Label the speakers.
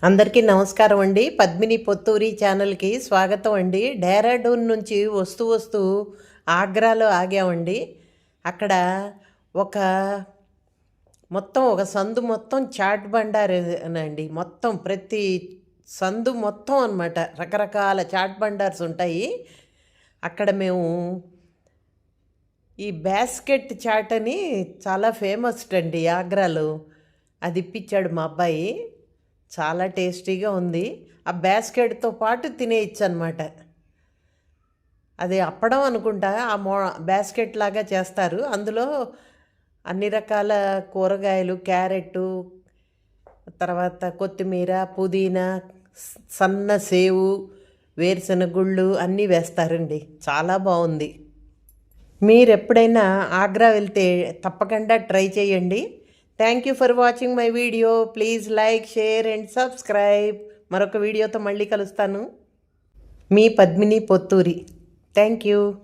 Speaker 1: అందరికీ నమస్కారం అండి. పద్మిని పొత్తూరి ఛానల్కి స్వాగతం అండి. డెహ్రాడూన్ నుంచి వస్తూ ఆగ్రాలో ఆగామండి. అక్కడ ఒక సందు మొత్తం చాట్ బండారేనండి. మొత్తం ప్రతి సందు మొత్తం అన్నమాట రకరకాల చాట్ బండార్స్ ఉంటాయి. అక్కడ మేము ఈ బాస్కెట్ చాట్ అని చాలా ఫేమస్ అండి ఆగ్రాలో. అది ఇప్పించాడు మా అబ్బాయి. చాలా టేస్టీగా ఉంది. ఆ బాస్కెట్తో పాటు తినేయచ్చు అనమాట. అది అప్పడం అనుకుంటా. బాస్కెట్ లాగా చేస్తారు. అందులో అన్ని రకాల కూరగాయలు, క్యారెట్టు, తర్వాత కొత్తిమీర, పుదీనా, సన్న సేవు, వేరుశనగ గుళ్ళు అన్నీ వేస్తారండి. చాలా బాగుంది. మీరు ఎప్పుడైనా ఆగ్రా వెళ్తే తప్పకుండా ట్రై చేయండి. Thank you for watching my video. Please like, share and subscribe. మరొక వీడియోతో మళ్ళీ కలుస్తాను. మీ పద్మిని పొత్తూరి. Thank you.